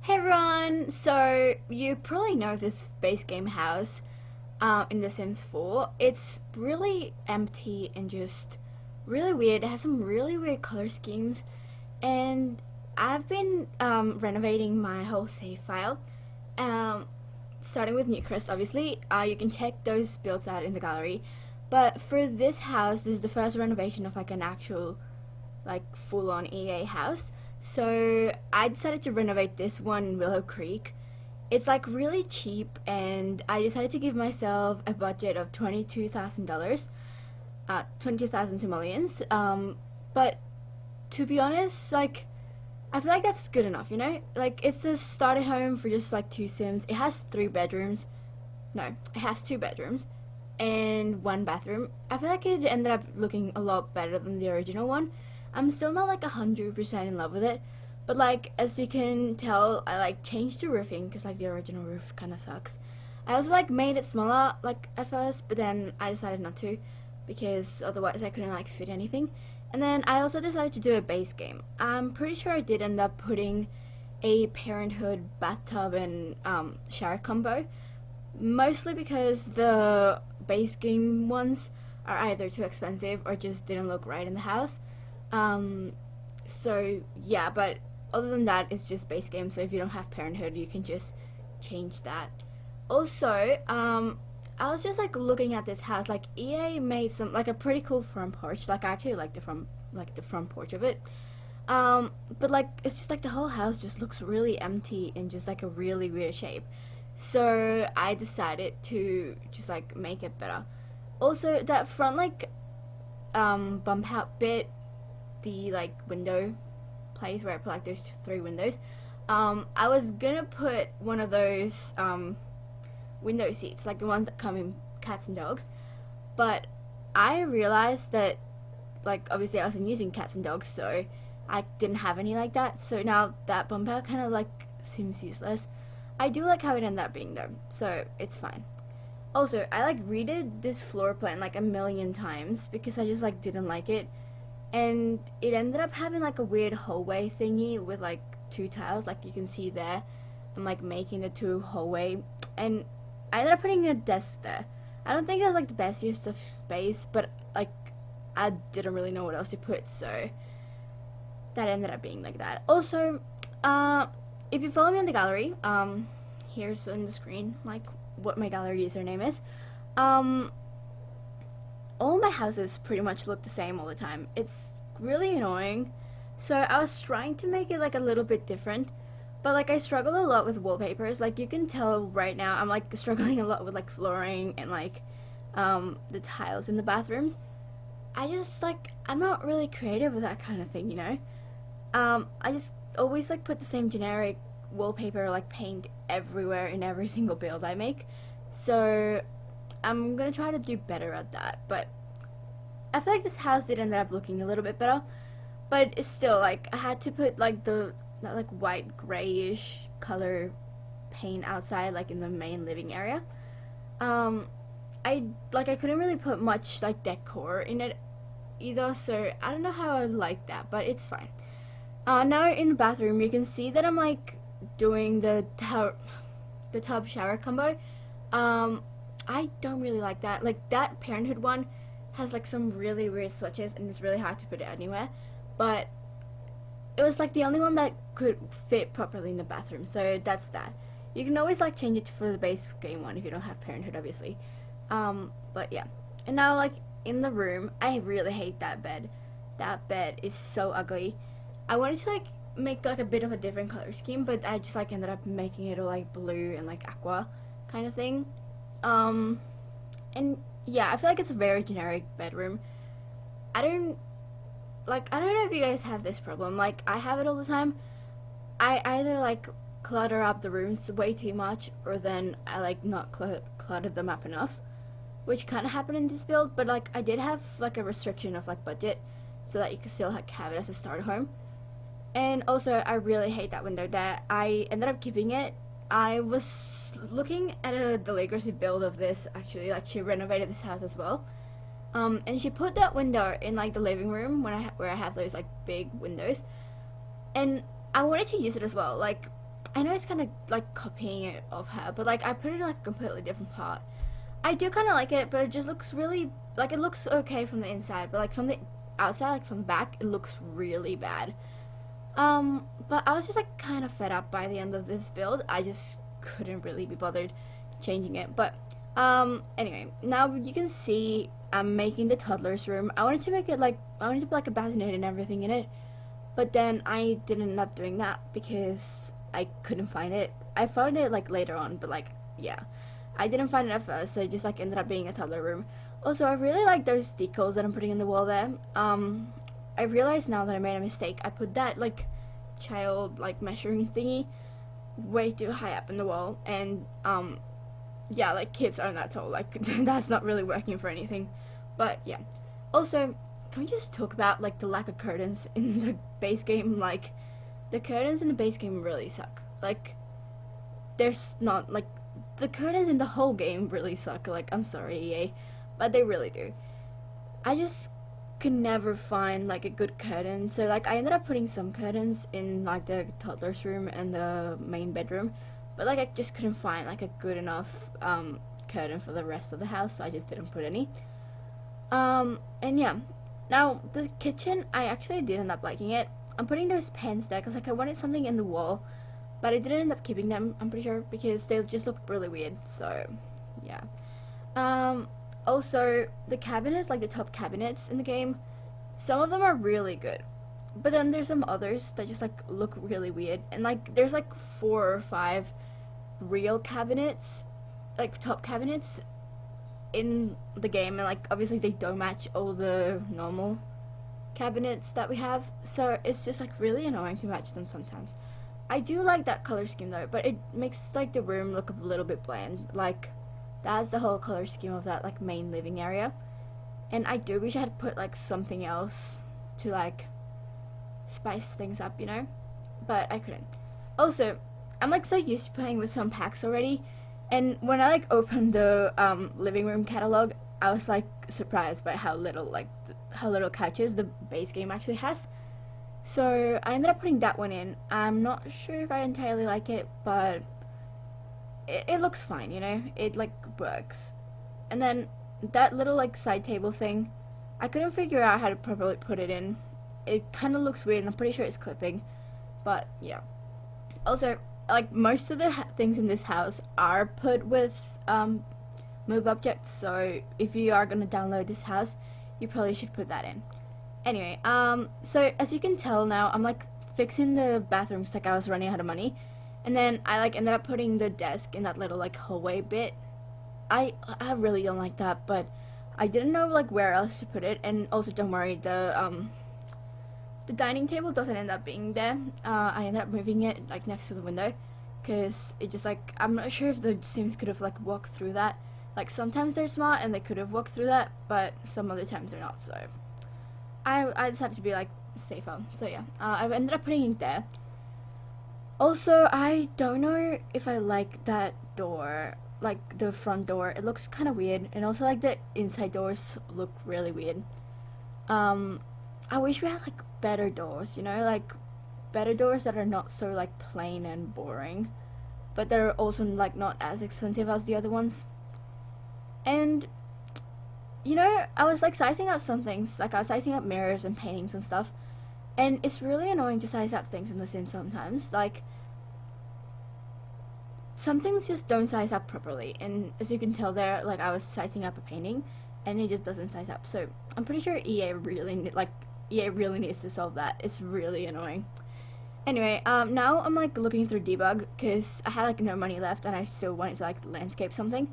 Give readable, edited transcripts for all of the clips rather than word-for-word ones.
Hey everyone! So, you probably know this base game house in The Sims 4. It's really empty and just really weird. It has some really weird color schemes, and I've been renovating my whole save file, um, starting with Newcrest, obviously. You can check those builds out in the gallery. But for this house, this is the first renovation of like an actual like full on EA house. So I decided to renovate this one in Willow Creek. It's like really cheap, and I decided to give myself a budget of $22,000, 22,000 simoleons. But to be honest, like I feel like that's good enough, you know? Like it's a starter home for just like two Sims. It has three bedrooms. No, it has two bedrooms and one bathroom. I feel like it ended up looking a lot better than the original one. I'm still not like 100% in love with it, but like as you can tell, I like changed the roofing because like the original roof kind of sucks. I also like made it smaller like at first, but then I decided not to because otherwise I couldn't like fit anything. And then I also decided to do a base game. I'm pretty sure I did end up putting a parenthood bathtub and shower combo, mostly because the base game ones are either too expensive or just didn't look right in the house. Um, so yeah, but other than that, it's just base game. So if you don't have Parenthood, you can just change that. Also, I was just like looking at this house. Like EA made some like a pretty cool front porch. Like I actually like the front porch of it. But like it's just like the whole house just looks really empty and just like a really weird shape. So I decided to just like make it better. Also, that front like bump out bit, the like window place where I put like those three windows. I was gonna put one of those window seats, like the ones that come in cats and dogs, but I realized that like obviously I wasn't using cats and dogs, so I didn't have any like that. So now that bump out kind of like seems useless. I do like how it ended up being though, so it's fine. Also, I like redid this floor plan like a million times because I just like didn't like it, and it ended up having like a weird hallway thingy with like two tiles, like you can see there. I'm like making the two hallway, and I ended up putting a desk there. I don't think it was like the best use of space, but like I didn't really know what else to put, so that ended up being like that. Also, if you follow me on the gallery, here's on the screen like what my gallery username is. All my houses pretty much look the same all the time. It's really annoying. So I was trying to make it like a little bit different, but like I struggle a lot with wallpapers. Like you can tell right now I'm like struggling a lot with like flooring and like the tiles in the bathrooms. I just like I'm not really creative with that kind of thing, you know? I just always like put the same generic wallpaper like paint everywhere in every single build I make. So I'm gonna try to do better at that, but I feel like this house did end up looking a little bit better. But it's still like I had to put like the that like white grayish color paint outside, like in the main living area. Um, I couldn't really put much like decor in it either, so I don't know how I like that, but it's fine. Now in the bathroom, you can see that I'm like doing the tub shower combo. I don't really like that. Like that Parenthood one has like some really weird switches, and it's really hard to put it anywhere. But it was like the only one that could fit properly in the bathroom, so that's that. You can always like change it for the base game one if you don't have Parenthood, obviously. But yeah. And now like in the room, I really hate that bed. That bed is so ugly. I wanted to like make like a bit of a different color scheme, but I just like ended up making it all like blue and like aqua kind of thing. And yeah, I feel like it's a very generic bedroom. I don't I don't know if you guys have this problem. Like I have it all the time. I either like clutter up the rooms way too much, or then I like not clutter them up enough, which kind of happened in this build. But like I did have like a restriction of like budget, so that you could still like have it as a starter home. And also, I really hate that window that I ended up keeping it. I was looking at a delicacy build of this actually. Like she renovated this house as well. And she put that window in like the living room where I have those like big windows, and I wanted to use it as well. Like I know it's kind of like copying it of her, but like I put it in like a completely different part. I do kind of like it, but it just looks really like it looks okay from the inside, but like from the outside, like from the back, it looks really bad. But I was just like kind of fed up by the end of this build. I just couldn't really be bothered changing it. But anyway, now you can see I'm making the toddler's room. I wanted to make it like I wanted to put like a bassinet and everything in it, but then I didn't end up doing that because I couldn't find it. I found it like later on, but like yeah, I didn't find it at first, so it just like ended up being a toddler room. Also, I really like those decals that I'm putting in the wall there. I realize now that I made a mistake. I put that like child like measuring thingy way too high up in the wall, and yeah, like kids aren't that tall. Like that's not really working for anything. But yeah. Also, can we just talk about like the lack of curtains in the base game? Like the curtains in the base game really suck. Like there's not like the curtains in the whole game really suck. Like I'm sorry, EA, but they really do. I just could never find like a good curtain. So like I ended up putting some curtains in like the toddler's room and the main bedroom, but like I just couldn't find like a good enough curtain for the rest of the house, so I just didn't put any. And yeah, now the kitchen, I actually did end up liking it. I'm putting those pens there because like I wanted something in the wall, but I didn't end up keeping them, I'm pretty sure, because they just look really weird. So yeah. Also, the cabinets, like the top cabinets in the game, some of them are really good, but then there's some others that just like look really weird. And like there's like 4 or 5 real cabinets, like top cabinets in the game, and like obviously they don't match all the normal cabinets that we have, so it's just like really annoying to match them sometimes. I do like that color scheme though, but it makes like the room look a little bit bland. Like that's the whole color scheme of that like main living area, and I do wish I had put like something else to like spice things up, you know, but I couldn't. Also, I'm like so used to playing with some packs already, and when I like opened the living room catalog, I was like surprised by how little like how little catches the base game actually has. So I ended up putting that one in. I'm not sure if I entirely like it, but it looks fine, you know? It like works. And then that little like side table thing, I couldn't figure out how to properly put it in. It kind of looks weird, and I'm pretty sure it's clipping, but yeah. Also, like most of the things in this house are put with move objects, so if you are gonna download this house, you probably should put that in. Anyway, so as you can tell now, I'm like fixing the bathrooms like I was running out of money, and then I like ended up putting the desk in that little like hallway bit. I really don't like that, but I didn't know like where else to put it. And also, don't worry, the dining table doesn't end up being there. I ended up moving it like next to the window, because it just like I'm not sure if the Sims could have like walked through that. Like sometimes they're smart and they could have walked through that, but some other times they're not. So I decided to be like safer. So yeah, I ended up putting it there. Also, I don't know if I like that door, like the front door. It looks kind of weird, and also like the inside doors look really weird. I wish we had like better doors, you know, like better doors that are not so like plain and boring, but they're also like not as expensive as the other ones. And you know, I was like sizing up some things, like I was sizing up mirrors and paintings and stuff, and it's really annoying to size up things in The Sims sometimes. Like some things just don't size up properly, and as you can tell there, like I was sizing up a painting and it just doesn't size up. So I'm pretty sure EA really needs to solve that. It's really annoying. Anyway, now I'm like looking through debug because I had like no money left and I still wanted to like landscape something.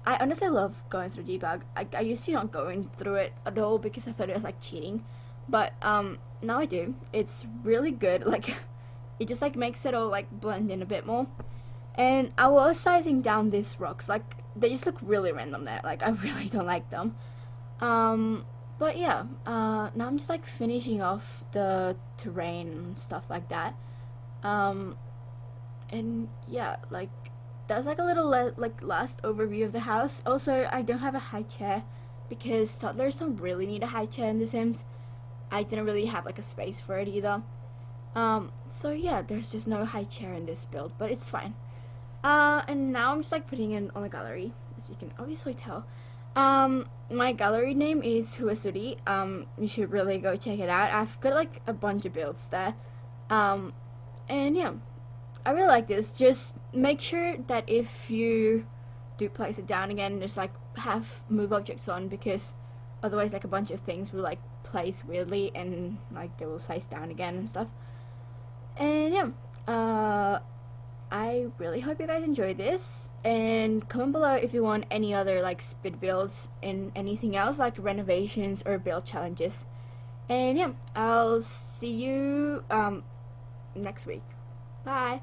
I honestly love going through debug. I used to not going through it at all because I thought it was like cheating, but now I do. It's really good. Like it just like makes it all like blend in a bit more. And I was sizing down these rocks. Like they just look really random there. Like I really don't like them. But yeah, now I'm just like finishing off the terrain and stuff like that. And yeah, like that's like a little like last overview of the house. Also, I don't have a high chair because toddlers don't really need a high chair in The Sims. I didn't really have like a space for it either. So yeah, there's just no high chair in this build, but it's fine. And now I'm just like putting it on the gallery, as you can obviously tell. My gallery name is Huasuri. You should really go check it out. I've got like a bunch of builds there. Um, and yeah, I really like this. Just make sure that if you do place it down again, just like have move objects on, because otherwise like a bunch of things will like place weirdly and like they will size down again and stuff. And yeah, I really hope you guys enjoyed this, and comment below if you want any other like speed builds and anything else like renovations or build challenges. And yeah, I'll see you next week. Bye.